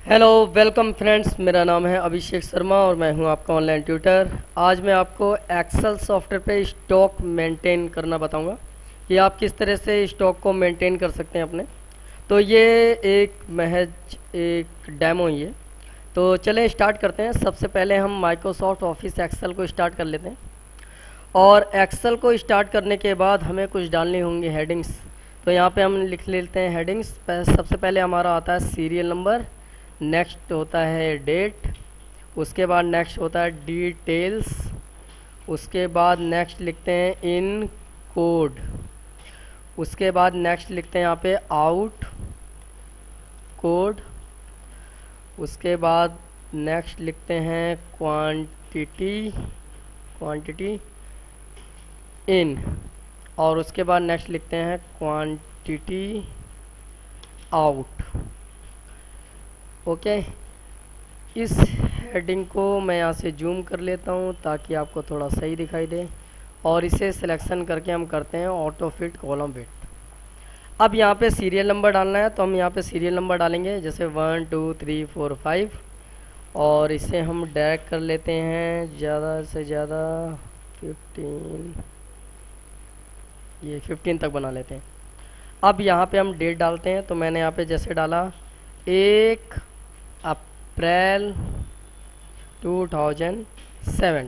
Hello welcome friends, मेरा नाम है अभिषेक शर्मा और मैं हूं आपका ऑनलाइन ट्यूटर। आज मैं आपको एक्सेल सॉफ्टवेयर पे स्टॉक मेंटेन करना बताऊंगा कि आप किस तरह से स्टॉक को मेंटेन कर सकते हैं अपने। तो ये एक महज एक डेमो ही है। तो चलें स्टार्ट करते हैं। सबसे पहले हम माइक्रोसॉफ्ट ऑफिस एक्सेल को स्टार्ट कर लेते हैं और एक्सेल को स्टार्ट करने के बाद हमें कुछ डालनी होंगी हेडिंग्स। तो यहाँ पे हम लिख लेते हैं हेडिंग्स। सबसे पहले हमारा आता है सीरियल नंबर, नेक्स्ट होता है डेट, उसके बाद नेक्स्ट होता है डिटेल्स, उसके बाद नेक्स्ट लिखते हैं इन कोड, उसके बाद नेक्स्ट लिखते हैं यहाँ पे आउट कोड, उसके बाद नेक्स्ट लिखते हैं क्वांटिटी इन, और उसके बाद नेक्स्ट लिखते हैं क्वांटिटी आउट। ओके, इस हेडिंग को मैं यहाँ से जूम कर लेता हूँ ताकि आपको थोड़ा सही दिखाई दे, और इसे सिलेक्शन करके हम करते हैं ऑटो फिट कॉलम फिट। अब यहाँ पे सीरियल नंबर डालना है तो हम यहाँ पे सीरियल नंबर डालेंगे, जैसे 1 2 3 4 5, और इसे हम ड्रैग कर लेते हैं ज़्यादा से ज़्यादा 15, ये 15 तक बना लेते हैं। अब यहाँ पे हम डेट डालते हैं। तो मैंने यहाँ पे जैसे डाला 1 अप्रैल 2017।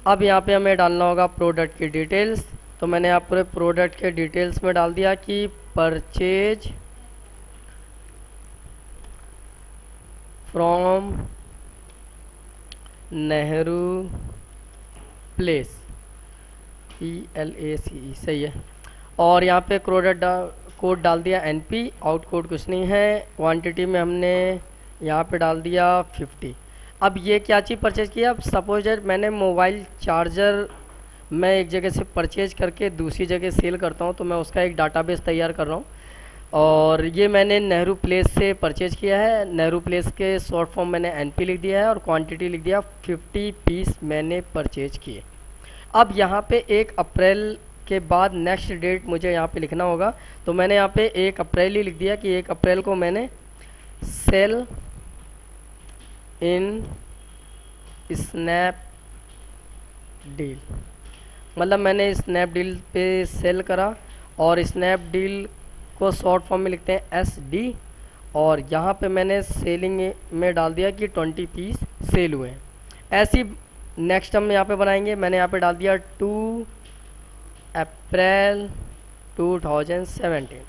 अब यहाँ पे हमें डालना होगा प्रोडक्ट की डिटेल्स। तो मैंने यहाँ पूरे प्रोडक्ट के डिटेल्स में डाल दिया कि purchase from Nehru place, PLACE, सही है। और यहाँ पे कोड डाल दिया NP, आउट कोड कुछ नहीं है। क्वांटिटी में हमने यहाँ पे डाल दिया 50। अब ये क्या चीज़ परचेज किया। अब सपोज मैंने मोबाइल चार्जर मैं एक जगह से परचेज करके दूसरी जगह सेल करता हूँ, तो मैं उसका एक डाटाबेस तैयार कर रहा हूँ, और ये मैंने नेहरू प्लेस से परचेज किया है। नेहरू प्लेस के शॉर्ट फॉर्म मैंने NP लिख दिया है और क्वांटिटी लिख दिया 50 पीस मैंने परचेज किए। अब यहाँ पे 1 अप्रैल के बाद नेक्स्ट डेट मुझे यहाँ पे लिखना होगा। तो मैंने यहाँ पे 1 अप्रैल ही लिख दिया कि 1 अप्रैल को मैंने सेल इन स्नैपडील, मतलब मैंने स्नैपडील पे सेल करा, और स्नैपडील को शॉर्ट फॉर्म में लिखते हैं SD, और यहाँ पे मैंने सेलिंग में डाल दिया कि 20 पीस सेल हुए हैं। ऐसी नेक्स्ट हम यहाँ पे बनाएंगे। मैंने यहाँ पे डाल दिया 2 अप्रैल 2017।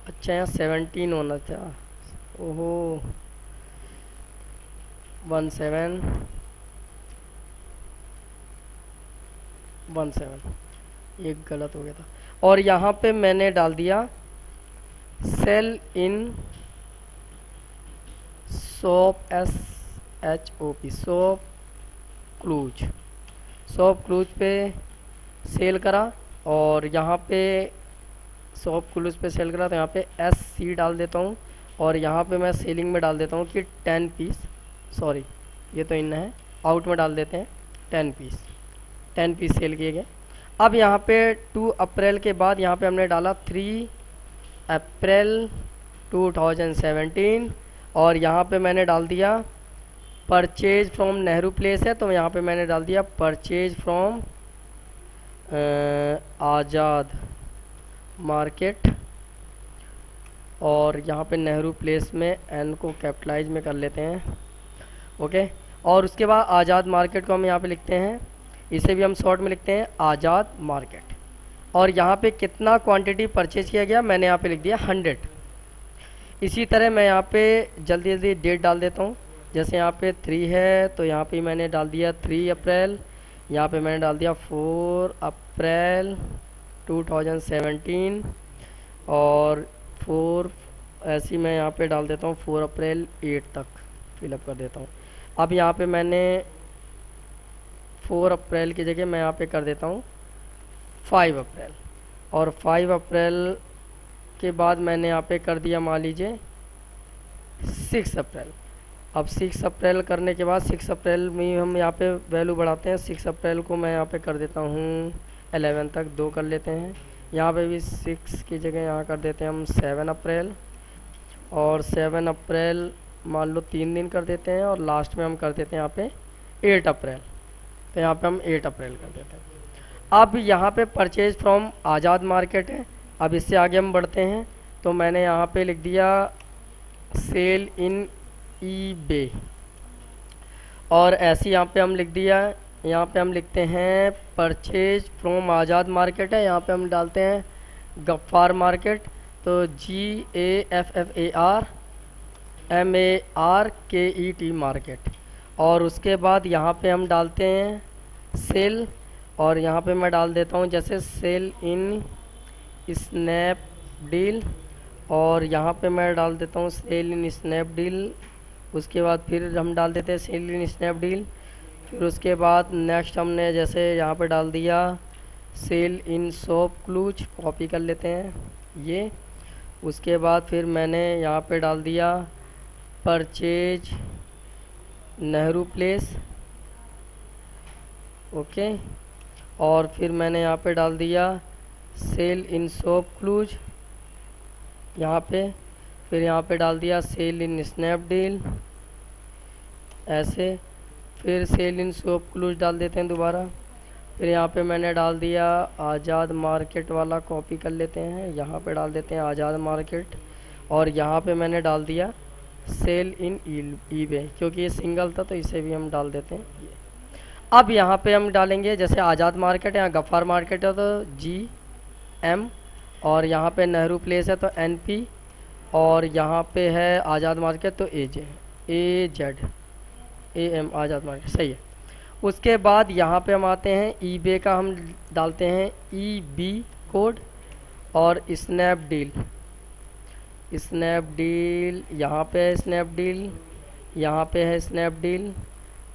अच्छा, यहाँ 17 होना था। ओहो, 17 ये गलत हो गया था। और यहाँ पे मैंने डाल दिया sale in shop SHOP, ShopClues पे सेल करा, और यहाँ पे शॉप क्लूज पे सेल करा, तो यहाँ पे SC डाल देता हूँ, और यहाँ पे मैं सेलिंग में डाल देता हूँ कि 10 पीस, सॉरी ये तो इन है, आउट में डाल देते हैं 10 पीस सेल किए गए। अब यहाँ पे 2 अप्रैल के बाद यहाँ पे हमने डाला 3 अप्रैल 2017, और यहाँ पे मैंने डाल दिया परचेज फ्रॉम नेहरू प्लेस है, तो यहाँ पे मैंने डाल दिया परचेज फ्रॉम आज़ाद मार्केट, और यहाँ पे नेहरू प्लेस में N को कैपिटलाइज में कर लेते हैं। ओके, और उसके बाद आज़ाद मार्केट को हम यहाँ पे लिखते हैं, इसे भी हम शॉर्ट में लिखते हैं आज़ाद मार्केट। और यहाँ पे कितना क्वांटिटी परचेज किया गया मैंने यहाँ पे लिख दिया 100। इसी तरह मैं यहाँ पे जल्दी जल्दी डेट डाल देता हूँ। जैसे यहाँ पे 3 है तो यहाँ पे मैंने डाल दिया 3 अप्रैल, यहाँ पे मैंने डाल दिया 4 अप्रैल 2017, और 4 ऐसी मैं यहाँ पे डाल देता हूँ 4 अप्रैल 8 तक फिलअप कर देता हूँ। अब यहाँ पे मैंने 4 अप्रैल की जगह मैं यहाँ पे कर देता हूँ 5 अप्रैल, और 5 अप्रैल के बाद मैंने यहाँ पे कर दिया मान लीजिए 6 अप्रैल। अब 6 अप्रैल करने के बाद 6 अप्रैल में हम यहाँ पे वैल्यू बढ़ाते हैं। 6 अप्रैल को मैं यहाँ पे कर देता हूँ 11 तक, 2 कर लेते हैं। यहाँ पे भी 6 की जगह यहाँ कर देते हैं हम 7 अप्रैल, और 7 अप्रैल मान लो 3 दिन कर देते हैं, और लास्ट में हम कर देते हैं यहाँ पे 8 अप्रैल। तो यहाँ पे हम 8 अप्रैल कर देते हैं। अब यहाँ पे परचेज फ्रॉम आज़ाद मार्केट है। अब इससे आगे हम बढ़ते हैं, तो मैंने यहाँ पे लिख दिया सेल इन ईबे, और ऐसे यहाँ पे हम लिख दिया, यहाँ पे हम लिखते हैं परचेज फ्रॉम आज़ाद मार्केट है, यहाँ पे हम डालते हैं गफ्फार मार्केट। तो GAFFARMARKET मार्केट। और उसके बाद यहाँ पे हम डालते हैं सेल, और यहाँ पे मैं डाल देता हूँ जैसे सेल इन स्नैपडील, और यहाँ पे मैं डाल देता हूँ सेल इन स्नैपडील। उसके बाद फिर हम डाल देते हैं सेल इन स्नैपडील। फिर उसके बाद नेक्स्ट हमने जैसे यहाँ पे डाल दिया सेल इन शॉपक्लूज, कॉपी कर लेते हैं ये। उसके बाद फिर मैंने यहाँ पे डाल दिया परचेज नेहरू प्लेस, ओके। और फिर मैंने यहाँ पे डाल दिया सेल इन शॉपक्लूज यहाँ पे। फिर यहाँ पे डाल दिया सेल इन स्नैपडील ऐसे। फिर सेल इन शॉपक्लूज डाल देते हैं दोबारा। फिर यहाँ पे मैंने डाल दिया आज़ाद मार्केट वाला, कॉपी कर लेते हैं, यहाँ पे डाल देते हैं आज़ाद मार्केट। और यहाँ पे मैंने डाल दिया सेल इन ईबे, क्योंकि ये सिंगल था तो इसे भी हम डाल देते हैं ये। अब यहाँ पे हम डालेंगे जैसे आज़ाद मार्केट है, यहाँ गफ्फार मार्केट है तो GM, और यहाँ पे नेहरू प्लेस है तो NP, और यहाँ पे है आज़ाद मार्केट तो AZAM आज़ाद मार्केट, सही है। उसके बाद यहाँ पे हम आते हैं ईबे का, हम डालते हैं EB कोड। और स्नैपडील यहाँ पे है स्नैपडील, यहाँ पे है स्नैपडील,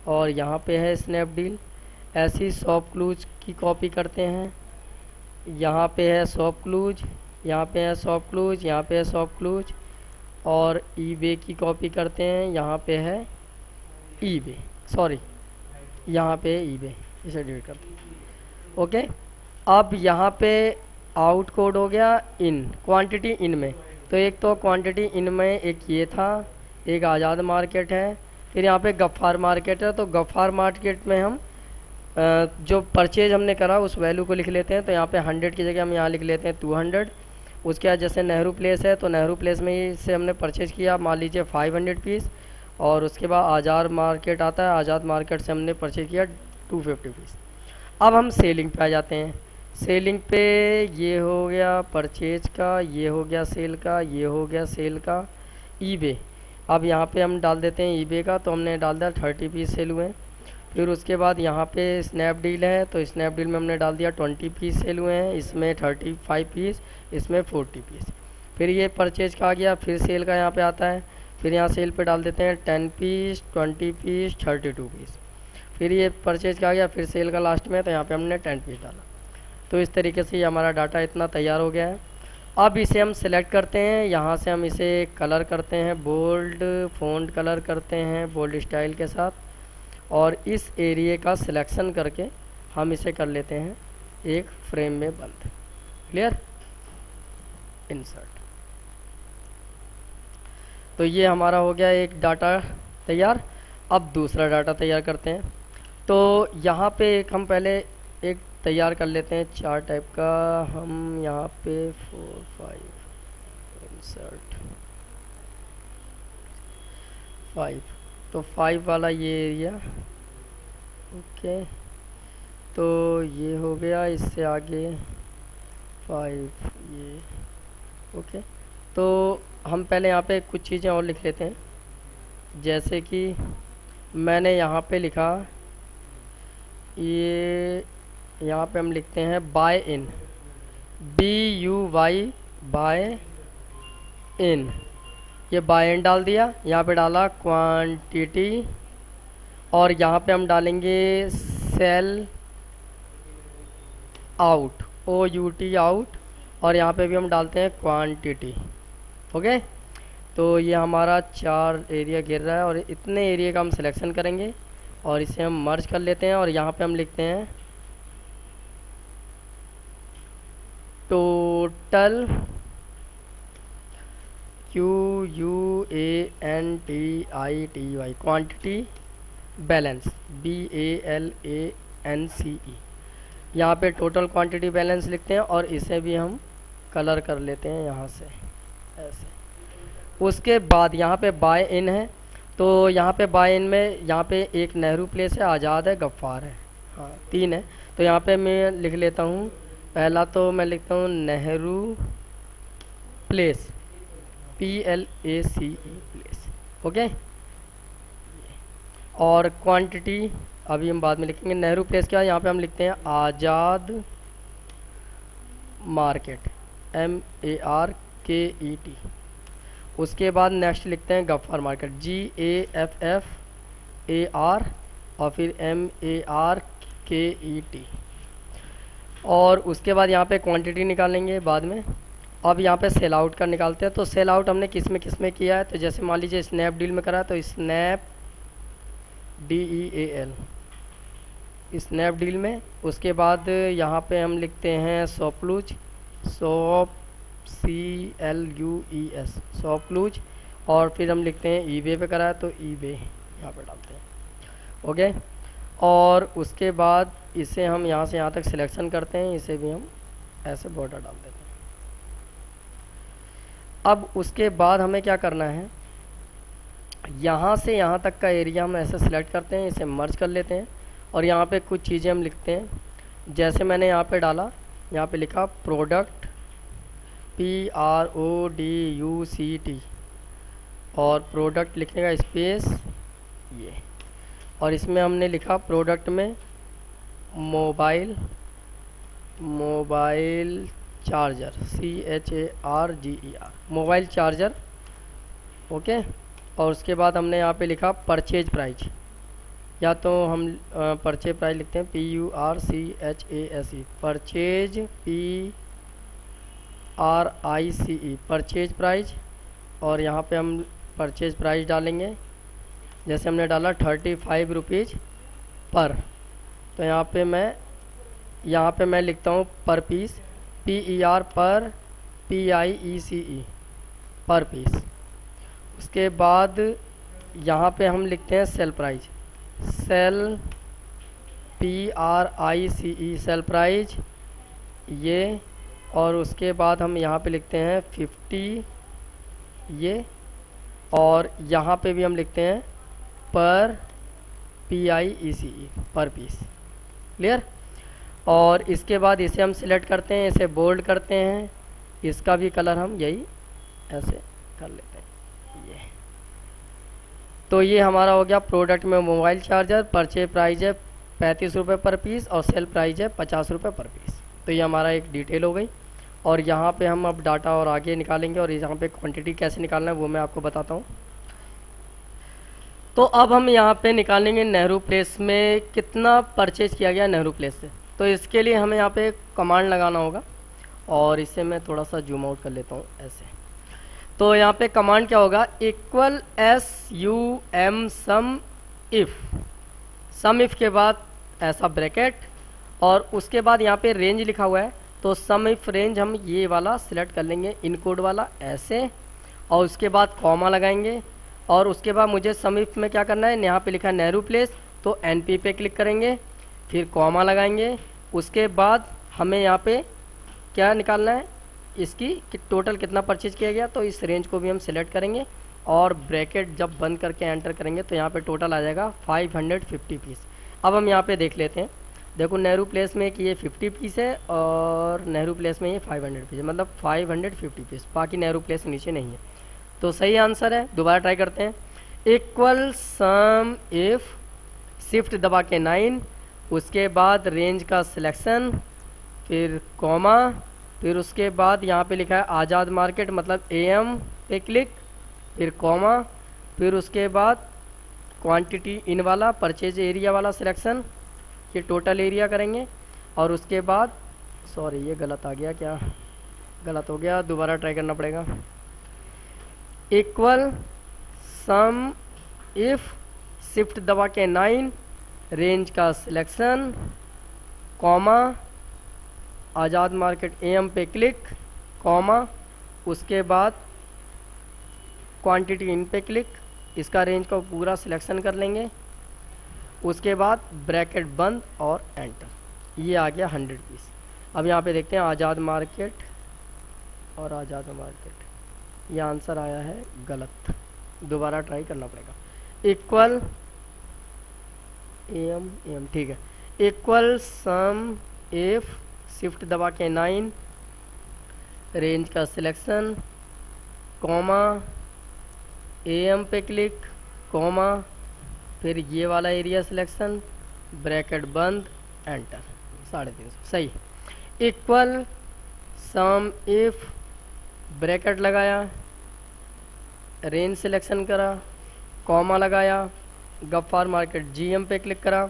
और यहाँ पे है स्नैपडील। ऐसी शॉपक्लूज की कॉपी करते हैं, यहाँ पे है शॉपक्लूज, यहाँ पे है शॉपक्लूज, यहाँ पे है शॉपक्लूज। और ईबे की कॉपी करते हैं, यहाँ पे है ईबे, सॉरी यहाँ पे ईबे, इसे डिलीट करते हैं, ओके। अब यहाँ पे आउट कोड हो गया इन, क्वांटिटी इन में। तो एक तो क्वांटिटी इन में एक ये था, एक आज़ाद मार्केट है, फिर यहाँ पे गफ्फार मार्केट है। तो गफ्फार मार्केट में हम जो परचेज हमने करा उस वैल्यू को लिख लेते हैं। तो यहाँ पे 100 की जगह हम यहाँ लिख लेते हैं 200। उसके बाद जैसे नेहरू प्लेस है तो नेहरू प्लेस में से हमने परचेज किया मान लीजिए 500 पीस। और उसके बाद आज़ाद मार्केट आता है, आज़ाद मार्केट से हमने परचेज किया 250 पीस। अब हम सेलिंग पे आ जाते हैं। सेलिंग पे ये हो गया परचेज का, ये हो गया सेल का, ये हो गया सेल का। ईबे, अब यहाँ पे हम डाल देते हैं ईबे का, तो हमने डाल दिया 30 पीस सेल हुए। फिर उसके बाद यहाँ पे स्नैपडील है तो स्नैपडील में हमने डाल दिया 20 पीस सेल हुए हैं, इसमें 35 पीस, इसमें 40 पीस। फिर ये परचेज का आ गया, फिर सेल का यहाँ पे आता है। फिर यहाँ सेल पे डाल देते हैं 10 पीस, 20 पीस, 32 पीस। फिर ये परचेज का आ गया, फिर सेल का लास्ट में, तो यहाँ पे हमने 10 पीस डाला। तो इस तरीके से ये हमारा डाटा इतना तैयार हो गया है। अब इसे हम सिलेक्ट करते हैं, यहाँ से हम इसे कलर करते हैं, बोल्ड फ़ॉन्ट कलर करते हैं बोल्ड स्टाइल के साथ। और इस एरिया का सिलेक्शन करके हम इसे कर लेते हैं एक फ्रेम में बंद। Clear, insert. तो ये हमारा हो गया एक डाटा तैयार। अब दूसरा डाटा तैयार करते हैं। तो यहाँ पे एक हम पहले एक तैयार कर लेते हैं चार टाइप का। हम यहाँ पे 4 5 इंसर्ट 5, तो 5 वाला ये एरिया, ओके। तो ये हो गया, इससे आगे 5 ये, ओके। तो हम पहले यहाँ पे कुछ चीज़ें और लिख लेते हैं, जैसे कि मैंने यहाँ पे लिखा, ये यहाँ पे हम लिखते हैं बाय इन, BUY बाय इन, ये बाय इन डाल दिया। यहाँ पे डाला क्वांटिटी, और यहाँ पे हम डालेंगे सेल आउट, OUT आउट, और यहाँ पे भी हम डालते हैं क्वांटिटी, ओके। तो ये हमारा 4 एरिया गिर रहा है, और इतने एरिया का हम सिलेक्शन करेंगे और इसे हम मर्ज कर लेते हैं। और यहाँ पे हम लिखते हैं total QUANTITY, quantity balance, BALANCE। यहाँ पे टोटल क्वांटिटी बैलेंस लिखते हैं और इसे भी हम कलर कर लेते हैं यहाँ से ऐसे। उसके बाद यहाँ पे बाय इन है, तो यहाँ पे बाय इन में यहाँ पे एक नेहरू प्लेस है, आज़ाद है, गफ्फार है, हाँ 3 है। तो यहाँ पे मैं लिख लेता हूँ, पहला तो मैं लिखता हूँ Nehru place, PLACE place, okay. और क्वांटिटी अभी हम बाद में लिखेंगे। नेहरू प्लेस क्या है, यहाँ पे हम लिखते हैं आज़ाद मार्केट, MARKET। उसके बाद नेक्स्ट लिखते हैं गफ्फार मार्केट, GAFFAR और फिर MARKET। और उसके बाद यहाँ पे क्वांटिटी निकालेंगे बाद में। अब यहाँ पे सेल आउट का निकालते हैं। तो सेल आउट हमने किस में किया है, तो जैसे मान लीजिए स्नैपडील में करा है, तो SNAPDEAL, स्नैपडील में। उसके बाद यहाँ पे हम लिखते हैं शॉपक्लूज, SHOPCLUES, शॉपक्लूज। और फिर हम लिखते हैं ईबे पे करा है, तो ईबे यहाँ पे डालते हैं, ओके। और उसके बाद इसे हम यहाँ से यहाँ तक सिलेक्शन करते हैं, इसे भी हम ऐसे बॉर्डर डाल देते हैं। अब उसके बाद हमें क्या करना है, यहाँ से यहाँ तक का एरिया हम ऐसे सिलेक्ट करते हैं, इसे मर्ज कर लेते हैं और यहाँ पे कुछ चीज़ें हम लिखते हैं। जैसे मैंने यहाँ पे डाला, यहाँ पे लिखा प्रोडक्ट, PRODUCT, और प्रोडक्ट लिखने का स्पेस ये, और इसमें हमने लिखा प्रोडक्ट में mobile charger, CHARGER, mobile charger, okay. और उसके बाद हमने यहाँ पे लिखा परचेज प्राइस, या तो हम परचेज प्राइस लिखते हैं PURCHASE, purchase PRICE, purchase price. और यहाँ पे हम परचेज प्राइस डालेंगे, जैसे हमने डाला 35 रुपीज़ पर। तो यहाँ पे मैं लिखता हूँ per piece, PER per, PIECE, per piece. उसके बाद यहाँ पे हम लिखते हैं sale price, sale PRICE, sale price ये। और उसके बाद हम यहाँ पे लिखते हैं 50 ये, और यहाँ पे भी हम लिखते हैं पर, PIECE, पर पीस, क्लियर। और इसके बाद इसे हम सिलेक्ट करते हैं, इसे बोल्ड करते हैं, इसका भी कलर हम यही ऐसे कर लेते हैं ये। तो ये हमारा हो गया प्रोडक्ट में मोबाइल चार्जर, परचेज प्राइस है 35 रुपये पर पीस और सेल प्राइस है 50 रुपये पर पीस। तो ये हमारा एक डिटेल हो गई। और यहाँ पे हम अब डाटा और आगे निकालेंगे, और यहाँ पे क्वांटिटी कैसे निकालना है वो मैं आपको बताता हूँ। तो अब हम यहाँ पे निकालेंगे नेहरू प्लेस में कितना परचेज किया गया नेहरू प्लेस से। तो इसके लिए हमें यहाँ पे कमांड लगाना होगा, और इसे मैं थोड़ा सा जूम आउट कर लेता हूँ ऐसे। तो यहाँ पे कमांड क्या होगा, इक्वल SUM सम इफ़ के बाद ऐसा ब्रैकेट, और उसके बाद यहाँ पे रेंज लिखा हुआ है, तो सम इफ रेंज हम ये वाला सिलेक्ट कर लेंगे, इनकोड वाला ऐसे। और उसके बाद कॉमा लगाएंगे, और उसके बाद मुझे सम इफ में क्या करना है, यहाँ पे लिखा है नेहरू प्लेस, तो NP पे क्लिक करेंगे, फिर कॉमा लगाएंगे। उसके बाद हमें यहाँ पे क्या निकालना है, इसकी कि टोटल कितना परचेज किया गया। तो इस रेंज को भी हम सिलेक्ट करेंगे, और ब्रैकेट जब बंद करके एंटर करेंगे तो यहाँ पे टोटल आ जाएगा 550 पीस। अब हम यहाँ पे देख लेते हैं, देखो नेहरू प्लेस में कि ये 50 पीस है और नेहरू प्लेस में ये 500 पीस है, मतलब 550 पीस, बाकी नेहरू प्लेस नीचे नहीं है। तो सही आंसर है। दोबारा ट्राई करते हैं, इक्वल सम इफ, शिफ्ट दबा के 9, उसके बाद रेंज का सिलेक्शन, फिर कॉमा, फिर उसके बाद यहाँ पे लिखा है आज़ाद मार्केट मतलब AM पे क्लिक, फिर कॉमा, फिर उसके बाद क्वांटिटी इन वाला परचेज एरिया वाला सिलेक्शन, ये टोटल एरिया करेंगे। और उसके बाद सॉरी ये गलत आ गया, क्या गलत हो गया, दोबारा ट्राई करना पड़ेगा। इक्वल सम इफ, शिफ्ट दबा के 9, रेंज का selection, comma, Azad market AM पे क्लिक, कॉमा, उसके बाद क्वांटिटी इन पे क्लिक, इसका रेंज को पूरा सिलेक्शन कर लेंगे, उसके बाद ब्रैकेट बंद और एंटर। ये आ गया 100 पीस। अब यहाँ पे देखते हैं आज़ाद मार्केट और आज़ाद मार्केट, ये आंसर आया है गलत, दोबारा ट्राई करना पड़ेगा। इक्वल एम ठीक है, इक्वल सम इफ, शिफ्ट दबा के 9, रेंज का सिलेक्शन, कॉमा, एम पे क्लिक, कॉमा, फिर ये वाला एरिया सिलेक्शन, ब्रैकेट बंद, एंटर। 350 सही। इक्वल सम इफ, ब्रैकेट लगाया, रेंज सिलेक्शन करा, कॉमा लगाया, गफ्फार मार्केट जीएम पे क्लिक करा,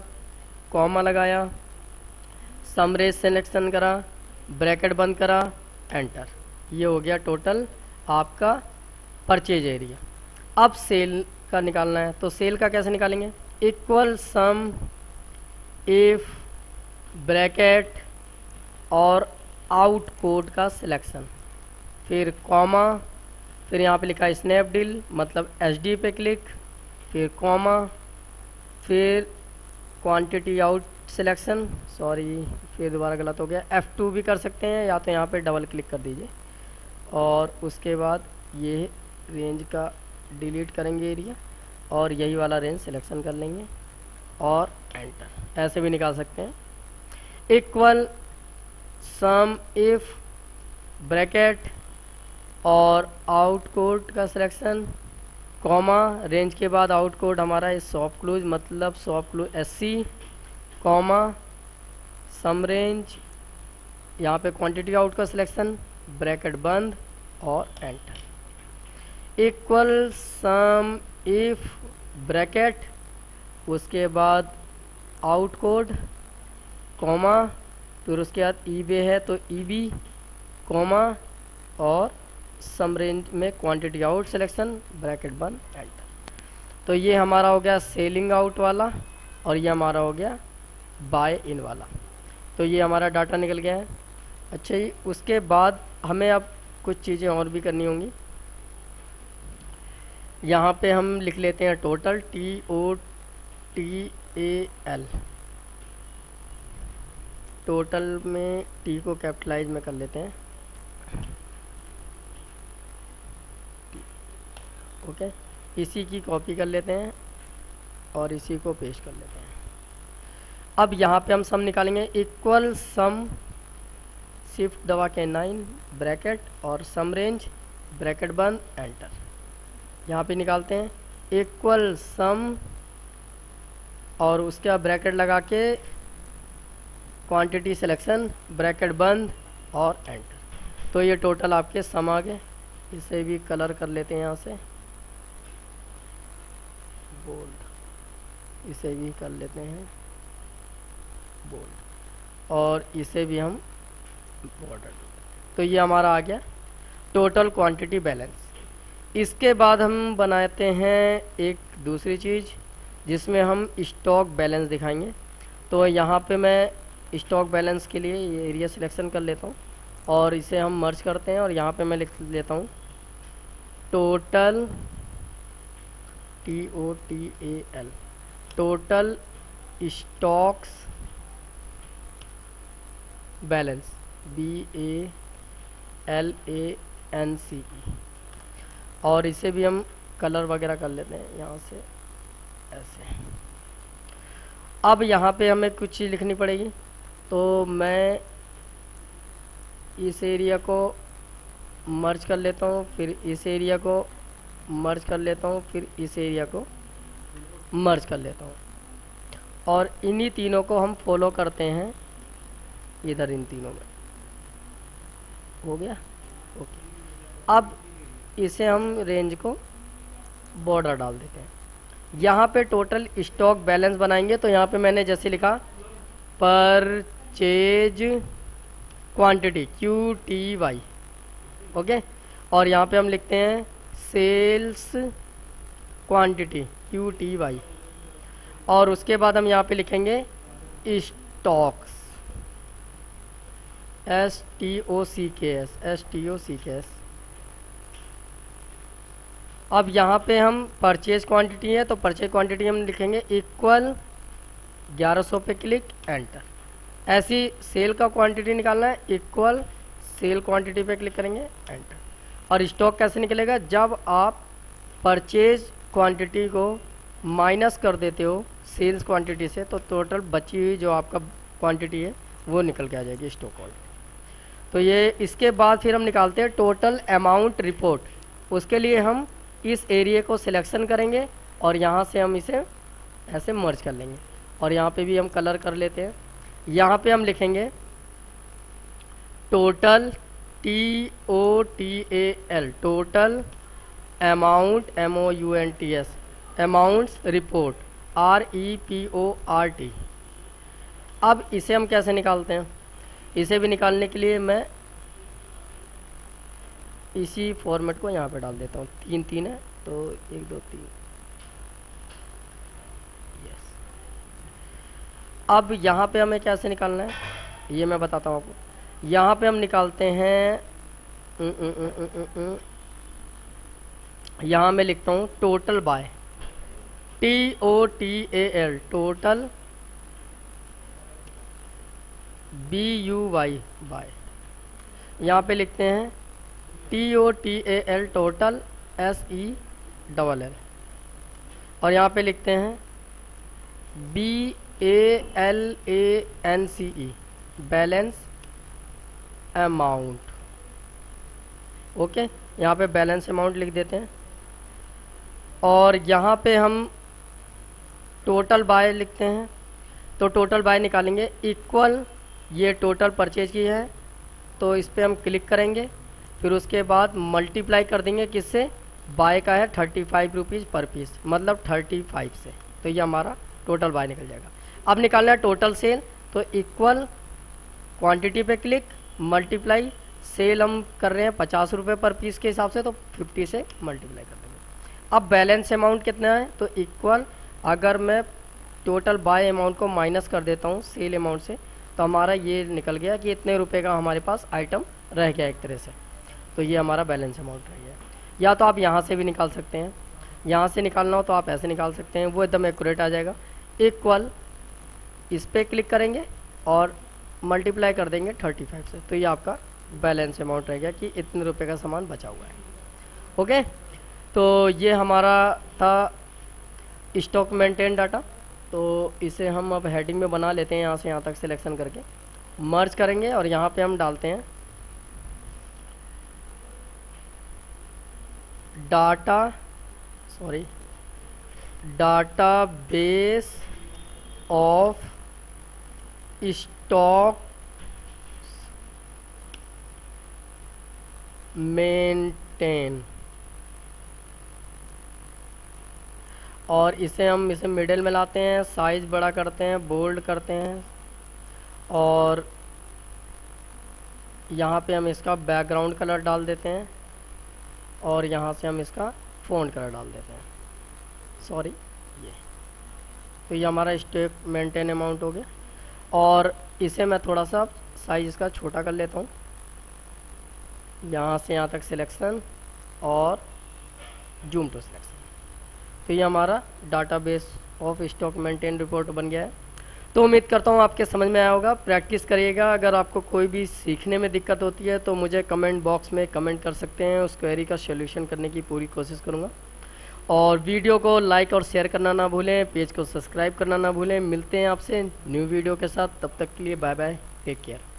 कॉमा लगाया, सम रेंज सिलेक्शन करा, ब्रैकेट बंद करा, एंटर। ये हो गया टोटल आपका परचेज एरिया। अब सेल का निकालना है, तो सेल का कैसे निकालेंगे? इक्वल सम इफ, ब्रैकेट और आउट कोड का सिलेक्शन, फिर कॉमा, फिर यहाँ पे लिखा है स्नैपडील मतलब एचडी पे क्लिक, फिर कॉमा, फिर क्वांटिटी आउट सिलेक्शन, सॉरी फिर दोबारा गलत हो गया, F2 भी कर सकते हैं या तो यहाँ पे डबल क्लिक कर दीजिए, और उसके बाद ये रेंज का डिलीट करेंगे एरिया और यही वाला रेंज सिलेक्शन कर लेंगे और एंटर। ऐसे भी निकाल सकते हैं। इक्वल सम इफ, ब्रैकेट और आउट कोड का सिलेक्शन, कॉमा, रेंज के बाद आउट कोड हमारा है शॉप क्लूज मतलब शॉप क्लूज SC, कॉमा, सम रेंज, यहाँ पे क्वांटिटी आउट का सिलेक्शन, ब्रैकेट बंद और enter. Equal some if, bracket, उसके बाद आउट कोड, कॉमा, फिर उसके बाद ईबे है तो ईबी, कॉमा, और सम रेंज में क्वांटिटी आउट सिलेक्शन, ब्रैकेट बंद, एंटर। तो ये हमारा हो गया सेलिंग आउट वाला और ये हमारा हो गया बाय इन वाला। तो ये हमारा डाटा निकल गया है। अच्छा जी, उसके बाद हमें अब कुछ चीज़ें और भी करनी होंगी। यहाँ पे हम लिख लेते हैं टोटल, TOTAL, टोटल में टी को कैपिटलाइज में कर लेते हैं, ओके। इसी की कॉपी कर लेते हैं और इसी को पेस्ट कर लेते हैं। अब यहाँ पे हम सम निकालेंगे। इक्वल सम, शिफ्ट दबा के 9, ब्रैकेट और सम रेंज, ब्रैकेट बंद, एंटर। यहाँ पे निकालते हैं इक्वल सम और उसके बाद ब्रैकेट लगा के क्वांटिटी सिलेक्शन, ब्रैकेट बंद और एंटर। तो ये टोटल आपके सम आ गए। इसे भी कलर कर लेते हैं यहाँ से बोल्ड, इसे भी कर लेते हैं बोल्ड और इसे भी हम बॉर्डर। तो ये हमारा आ गया टोटल क्वांटिटी बैलेंस। इसके बाद हम बनाते हैं एक दूसरी चीज़ जिसमें हम स्टॉक बैलेंस दिखाएंगे। तो यहाँ पे मैं स्टॉक बैलेंस के लिए ये एरिया सिलेक्शन कर लेता हूँ और इसे हम मर्ज करते हैं और यहाँ पे मैं लिख लेता हूँ total, TOTAL, total stocks balance, BALANCE, और इसे भी हम कलर वगैरह कर लेते हैं यहाँ से ऐसे। अब यहाँ पे हमें कुछ चीज़ लिखनी पड़ेगी, तो मैं इस एरिया को मर्ज कर लेता हूँ, फिर इस एरिया को मर्ज कर लेता हूँ, फिर इस एरिया को मर्ज कर लेता हूँ, और इन्हीं तीनों को हम फॉलो करते हैं इधर, इन तीनों में हो गया, ओके। अब इसे हम रेंज को बॉर्डर डाल देते हैं। यहाँ पे टोटल स्टॉक बैलेंस बनाएंगे, तो यहाँ पे मैंने जैसे लिखा परचेज क्वांटिटी QTY, ओके, और यहाँ पे हम लिखते हैं सेल्स क्वांटिटी QTY, और उसके बाद हम यहाँ पे लिखेंगे स्टॉक्स STOCKS, अब यहाँ पे हम परचेज क्वांटिटी है तो परचेज क्वांटिटी हम लिखेंगे इक्वल 1100 पे क्लिक एंटर। ऐसी सेल का क्वांटिटी निकालना है, इक्वल सेल क्वांटिटी पे क्लिक करेंगे एंटर। और स्टॉक कैसे निकलेगा, जब आप परचेज क्वांटिटी को माइनस कर देते हो सेल्स क्वांटिटी से तो टोटल बची हुई जो आपका क्वांटिटी है वो निकल के आ जाएगी स्टॉक क्वांटिटी। तो ये इसके बाद फिर हम निकालते हैं टोटल अमाउंट रिपोर्ट। उसके लिए हम इस एरिया को सिलेक्शन करेंगे और यहाँ से हम इसे ऐसे मर्ज कर लेंगे और यहाँ पे भी हम कलर कर लेते हैं। यहाँ पे हम लिखेंगे total TOTAL total amount MOUNTS amounts report REPORT। अब इसे हम कैसे निकालते हैं, इसे भी निकालने के लिए मैं इसी फॉर्मेट को यहाँ पे डाल देता हूँ। 3 3 है तो 1 2 3 यस। अब यहाँ पे हमें कैसे निकालना है ये मैं बताता हूँ आपको। यहाँ पे हम निकालते हैं यहाँ मैं लिखता हूँ total buy TOTAL total BUY buy. यहाँ पे लिखते हैं TOTAL टोटल SELL और यहाँ पे लिखते हैं BALANCE बैलेंस अमाउंट। ओके, यहाँ पे बैलेंस अमाउंट लिख देते हैं और यहाँ पे हम टोटल बाय लिखते हैं। तो टोटल बाय निकालेंगे इक्वल, ये टोटल परचेज की है तो इस पर हम क्लिक करेंगे, फिर उसके बाद मल्टीप्लाई कर देंगे किससे, बाय का है 35 रुपीज़ पर पीस, मतलब 35 से, तो ये हमारा टोटल बाय निकल जाएगा। अब निकालना है टोटल सेल, तो इक्वल क्वांटिटी पे क्लिक मल्टीप्लाई सेल हम कर रहे हैं 50 रुपये पर पीस के हिसाब से तो 50 से मल्टीप्लाई कर देंगे। अब बैलेंस अमाउंट कितना है, तो इक्वल अगर मैं टोटल बाय अमाउंट को माइनस कर देता हूँ सेल अमाउंट से तो हमारा ये निकल गया कि इतने रुपए का हमारे पास आइटम रह गया एक तरह से, तो ये हमारा बैलेंस अमाउंट रह गया। या तो आप यहाँ से भी निकाल सकते हैं, यहाँ से निकालना हो तो आप ऐसे निकाल सकते हैं, वो एकदम एक्यूरेट आ जाएगा। इक्वल इस पर क्लिक करेंगे और मल्टीप्लाई कर देंगे 35 से, तो ये आपका बैलेंस अमाउंट रह गया कि इतने रुपए का सामान बचा हुआ है। ओके, तो ये हमारा था स्टॉक मेंटेन डाटा। तो इसे हम अब हेडिंग में बना लेते हैं, यहाँ से यहाँ तक सिलेक्शन करके मर्ज करेंगे और यहाँ पे हम डालते हैं data base of stock maintain, और इसे हम इसे मिडिल में लाते हैं, साइज बड़ा करते हैं, बोल्ड करते हैं और यहाँ पे हम इसका बैकग्राउंड कलर डाल देते हैं और यहाँ से हम इसका फ़ॉन्ट कलर डाल देते हैं, सॉरी ये। तो ये हमारा स्टॉक मेंटेन अमाउंट हो गया और इसे मैं थोड़ा सा साइज इसका छोटा कर लेता हूँ, यहाँ से यहाँ तक सिलेक्शन और जूम टू सिलेक्शन। तो ये हमारा database of stock maintain report बन गया है। तो उम्मीद करता हूँ आपके समझ में आया होगा, प्रैक्टिस करिएगा। अगर आपको कोई भी सीखने में दिक्कत होती है तो मुझे कमेंट बॉक्स में कमेंट कर सकते हैं, उस क्वेरी का सॉल्यूशन करने की पूरी कोशिश करूँगा। और वीडियो को लाइक और शेयर करना ना भूलें, पेज को सब्सक्राइब करना ना भूलें। मिलते हैं आपसे न्यू वीडियो के साथ, तब तक के लिए बाय बाय, टेक केयर।